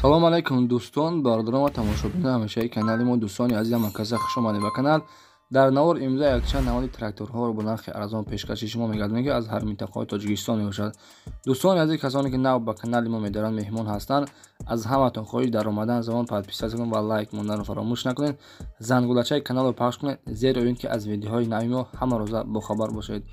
салом алайкум дӯстон, бародарон ва тамошобини ҳамешаи канали мо. Дӯстони азизам, марказа хуш омадед ба канал. Дар навор имрӯз якчанд наводи тракторҳоро бо нархи арзон пешкаши шумо мегардонем ки аз ҳар минтақаҳои Тоҷикистон мебошад. Дӯстони азиз, касоне ки нав ба канали мо медоранд, меҳмон ҳастанд, аз ҳаматон хоҳиш дар омадан замон подписатсия кунед ва лайк монданро фаромӯш накунед. Зангулачаи каналро пахш кунед, зеро ин ки аз видеоҳои нави мо ҳама рӯза бохабар бошед.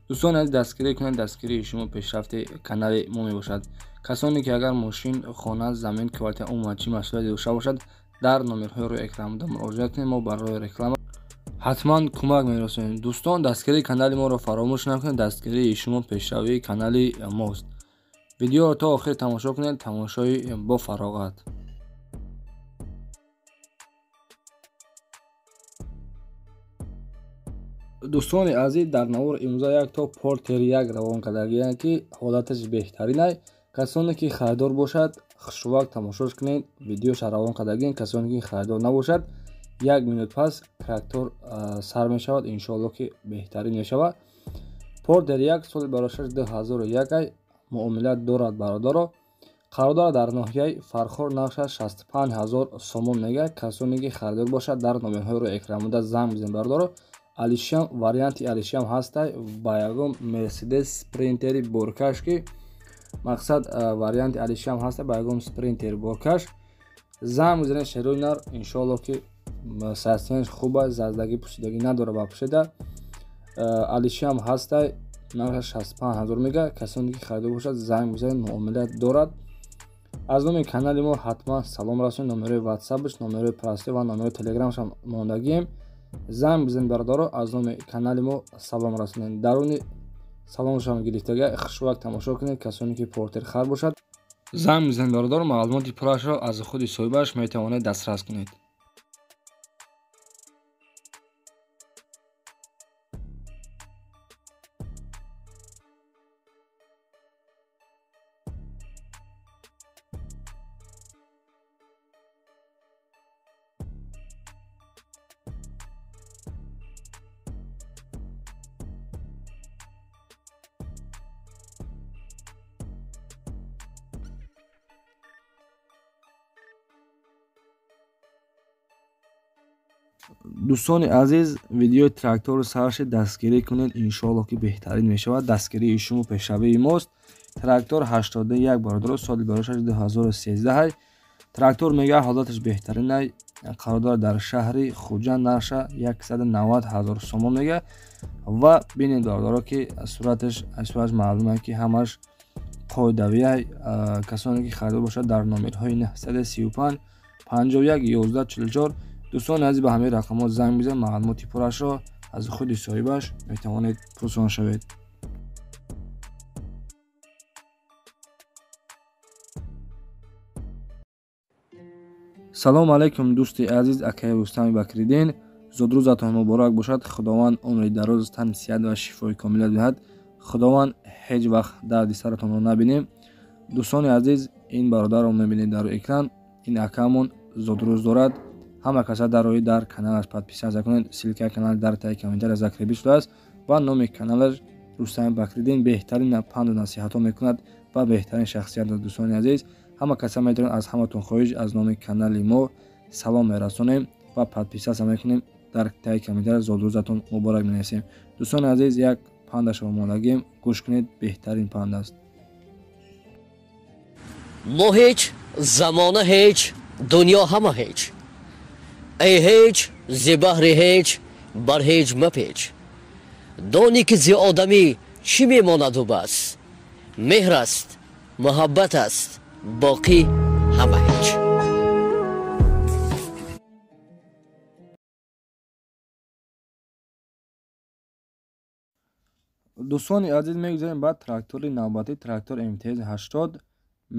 Дӯстони азиз, дастгирӣ кунед, дастгирии шумо пешрафти канали мо мебошад. Касоне ки агар мошин, хона, замин, квартира умуман чӣ масъулияте дошта бошад, дар номерҳои рӯи экранда муроҷиат кунед, мо барои реклама ҳатман кӯмак мерасонем. Дӯстон, дастгирии канали моро фаромӯш накунед, дастгирии шумо пешравии канали мост. Видеоро то охир тамошо кунед, тамошои бо фароғат. дӯстони азиз, дар навор имрӯза як то Porter 1 равон кардагиям ки ҳолаташ беҳтарин ай. Касоне ки харидор бошад, хушвақт тамошош кунед. Видеоша равон кардагиям. Касоне ки харидор набошад, 1 минут пас трактор сар мешавад, иншоалло ки беҳтарин мешавад. Porter 1 соли барошаш 2001 ай. муомилат дорад бародаро. Қарордора дар ноҳияи Фархор нақшаш 65000 сомон мегӯяд. Касоне ки харидор бошад, дар номерҳои рӯи экранда занг бизанед бародаро. Алишам, варианти алишам ҳастай ба ягон Mercedes Sprinter боркаш ки мақсад варианти алишам ҳаста ба ягон Sprinter боркаш. Занг бизанед шерои нар, иншоалло ки состоянияш хуб аст, заздагӣ пӯшидагӣ надора ба пӯшида. Алишам ҳастай нақшаш 65000 мегӯяд. Касоне ки харидор бошад, занг бизанед, муомилат дорад. аз номи канали мо ҳатман салом расонед. номерои ватсапш, номерои простой ва номерои телеграмаш мондагием. занг бизанед бародаро, аз номи канали мо салом расонед. даруни саломашам гирифтага хушвақт тамошо кунед. касоне ки Porter хар бошад, занг бизанед бародаро, маълумоти пуррашро аз худи соҳибаш метавонед дастрас кунед. дӯстони азиз, видеои тракторро сарашед, дастгирӣ кунед, иншоалло ки беҳтарин мешавад. Дастгирии шумо пешравии мост. Трактор 81 бародаро, соли барошаш 2013 ай. Трактор мегӯяд ҳолаташ беҳтарин ай. Қарордора дар шаҳри Хуҷанд нарша 190000 сомон мегӯяд. ва бинед бародаро ки суръаташ маълум ай ки ҳамаш қоидави ай. касоне ки харидор бошад, дар номерҳои 935 51 11 44. дӯстони азиз, ба ҳамаи рақамот занг бизанед, маълумоти пуррашро аз худи соҳибаш метавонед пурсон шавед. салом алайкум дӯсти азиз, акаи Рустами Бакриддин. зудрӯзатон муборак бошад. худованд умри дароз, тани сиҳат ва шифои комила диҳад. худованд ҳеҷ вақт дарди саратонро набинем. дӯстони азиз, ин бародарро мебинед дар экран. ин акаамон зудрӯз дорад. ҳама каса дарои дар каналаш подписатсия кунед. силкаи канал дар таи комментария закребӣ шудааст ва номи каналаш Рустами Бакриддин беҳтарин панду насиҳатҳо мекунад ва беҳтарин шахсият аст. дӯстони азиз, ҳама каса метавонед, аз ҳаматон хоҳиш аз номи канали мо салом мерасонем ва подписатсия мекунем. дар таи комментария зудрӯзатон муборак менависем. дӯстони азиз, як пандашро монагем, гӯш кунед, беҳтарин панд аст. мо ҳеҷ, замона ҳеҷ, дунё ҳама ҳеҷ. ای هیچ زی بحر هیچ بر هیچ مپیچ. دانی که زی آدمی چی میماند و بس. مهر است، محبت است، باقی همه هیچ. дӯстони азиз, мегузарем ба трактори навбатӣ. трактор МТЗ 80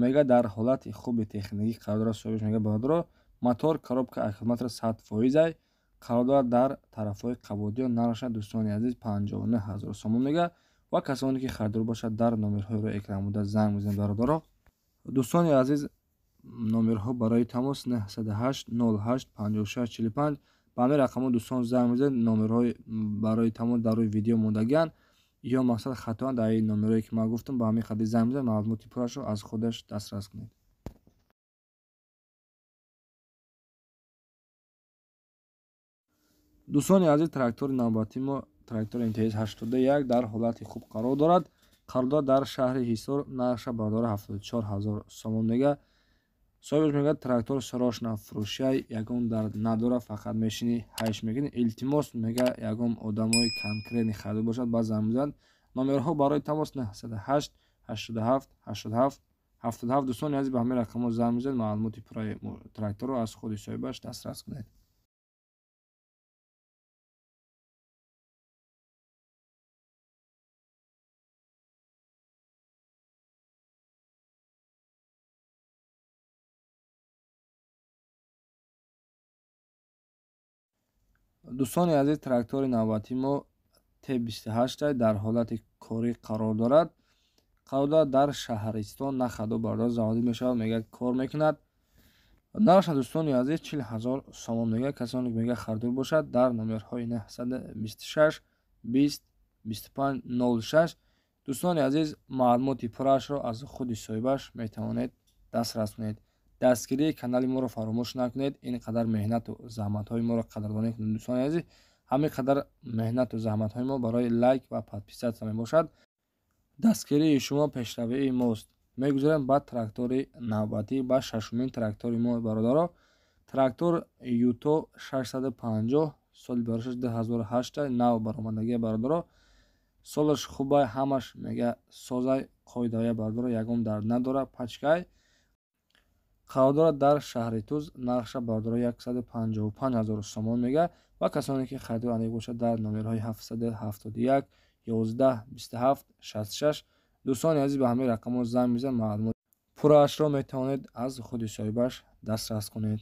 мега дар ҳолати хуби техникӣ қарор дорад. соҳибаш мега бародаро, мотор, коробка аккумулятор 100% ай. қарор дорад дар тарафҳои қабодиё. нарша дӯстони азиз 59000 сомон мегӯяд. ва касоне ки харидор бошад, дар номерҳои рӯи экран буда занг бизанед бародаро. дӯстони азиз, номерҳо барои тамос 908 08 56 45. ба ҳамаи рақамҳо дӯстон занг бизанед. номерҳои барои тамос дар рӯи видео мондагианд ё мақсад хатоанд. дар ин номерҳое ки ман гуфтам, ба ҳамин хати занг бизанед, маълумоти пуррашро аз худаш дастрас кунед. дӯстони азиз, трактори навбатии мо трактори МТЗ 81 дар ҳолати хуб қарор дорад. Қарордор дар шаҳри Ҳисор, нарша бардори 74000 сомон мега. Соҳибаш мегӯяд трактор сарошна фурӯшай, ягон дард надорад, фақат мешини ҳайш мегирӣ. Илтимос мега ягон одамои конкретни харидор бошад, баъд занг мезанад. Номерҳо барои тамос 908 87 87 77. Дӯстони азиз, ба ҳамин рақамҳо занг мезанед, маълумоти пурраи тракторро аз худи соҳибаш дастрас кунед. дӯстони азиз, трактори навбатии мо Т28 дар ҳолати корӣ қарор дорад. Қарор дорад дар Шаҳристон, Нахаду бардор заводӣ мешавад, мега кор мекунад. нарша дӯстони азиз 40000 сомон мега. Касоне ки мега хардор бошад, дар номерҳои 926 20 25 06. дӯстони азиз, маълумоти пурраашро аз худи соҳибаш метавонед дастрас кунед. дастгирии канали моро фаромӯш накунед. ин қадар меҳнату заҳматҳои моро қадрдонӣ кунед. дӯстони азиз, ҳамин қадар меҳнату заҳматҳои мо барои лайк ва подписатсия мебошад. дастгирии шумо пешравии мост. мегузорем ба трактори навбатӣ, ба шашумин трактори мо бародаро. трактор Юто 650 соли барошаш 2008 нав баромадагия бародаро. солаш хубай, ҳамаш мега созай, қоидавая бародаро, ягон дард надора, пачкай. қарор дорад дар шаҳри Туз, нарша бародаро 155000 сомон мега. ва касоне ки харидор анеқ бошад, дар номерҳои 771 11 27 66. дӯстони азиз, ба ҳамин рақамҳо занг мезан, маълумот пурраашро метавонед аз худи соҳибаш дастрас кунед.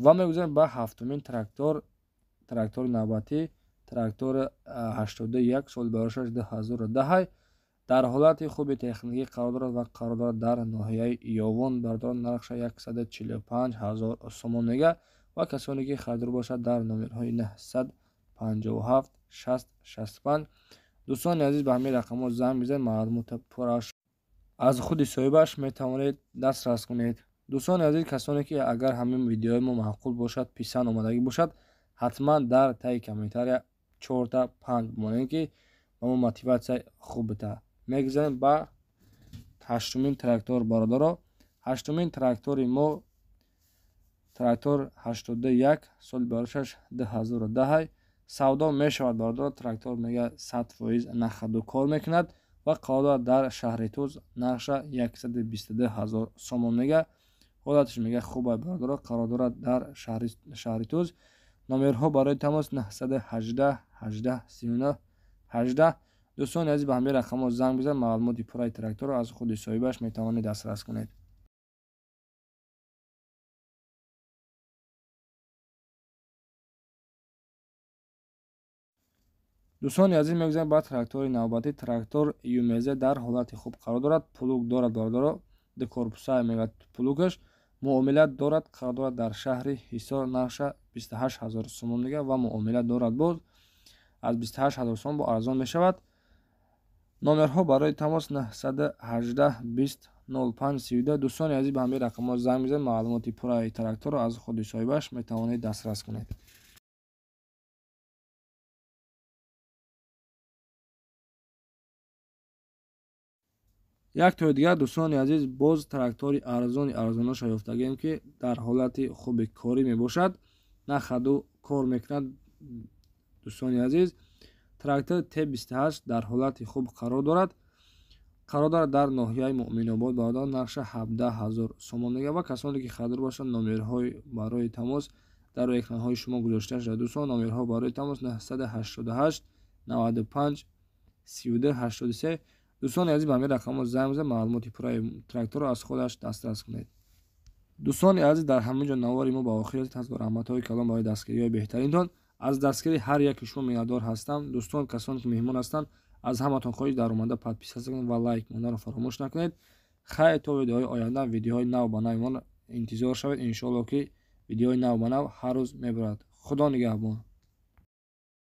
ва мегузарем ба ҳафтумин трактори навбатӣ, трактор 81 соли барошаш 2010 дар ҳолати хуби техникӣ қарор дорад ва қарор дорад дар ноҳияи Ёвон, бардор нарша 145000 сомон мега. ва касоне ки харидор бошад, дар номерҳои 957 60 65. дӯстони азиз, ба ҳамин рақамҳо занг мезанед, маълумоти пуррааш аз худи соҳибаш метавонед дастрас кунед. дӯстони азиз, касоне ки агар ҳамин видеои мо маъқул бошад, писанд омадагӣ бошад, ҳатман дар таи комментария 4-5 бимонед ки ба мо мотиватсияи хуб бита. мегузарем ба ҳаштумин трактор бародаро. ҳаштумин трактори мо трактор 81 соли барошаш 2010 савдо мешавад бародаро. трактор мега 100% нахаду кор мекунад ва қарор дорад дар шаҳри Туз, нарша 122000 сомон мега. ҳолаташ мега хубай бародаро. қарор дорад дар шаҳри Туз. номерҳо барои тамос 918 18 39 18. дӯстони азиз, ба ҳамин рақамҳо занг бизан, маълумоти пурраи тракторро аз худи соҳибаш метавонед дастрас кунед. дӯстони азиз, мегузарем ба трактори навбатӣ, трактор Юмезе дар ҳолати хуб қарор дорад. пулук дорад бародаро, декорпусай мега пулукаш. муомилат дорад, қарор дорад дар шаҳри Ҳисор, нарша 28000 сомон мега ва муомилат дорад боз аз 28000 сомон бо арзон мешавад. номерҳо барои тамос 918 20 05 32. дӯстони азиз, ба ҳамин рақамҳо занг мезанед, маълумоти пурраи тракторро аз худи соҳибаш метавонед дастрас кунед. як тои дигар, дӯстони азиз, боз трактори арзонашро ёфтагем ки дар ҳолати хуби корӣ мебошад, нахаду кор мекунад. дӯстони азиз, трактори Т28 дар ҳолати хуб қарор дорад. қарор дорад дар ноҳияи Муъминобод, бародар, нарша 17000 сомон мега. ва касоне ки харидор бошанд, номерҳои барои тамос дар экранҳои шумо гузошта шуда. дӯстон, номерҳо барои тамос 988 95 32 83. дӯстони азиз, ба ҳамин рақамҳо занг бизанед, маълумоти пурраи тракторро аз худаш дастрас кунед. дӯстони азиз, дар ҳамин ҷо навори мо ба охир расид. ҳазор раҳматҳои калон барои дастгириҳои беҳтаринтон. аз дастгири ҳар яки шумо миннатдор ҳастам. дӯстон, касоне ки меҳмон ҳастанд, аз ҳаматон хоҳиш дар омада подписатсия кунед ва лайк монданро фаромӯш накунед. хайр, то видеоҳои оянда, видеоҳои нав ба нави мон интизор шавед. иншоалло ки видеоҳои нав ба нав ҳар рӯз мебарад. худо нигаҳбон.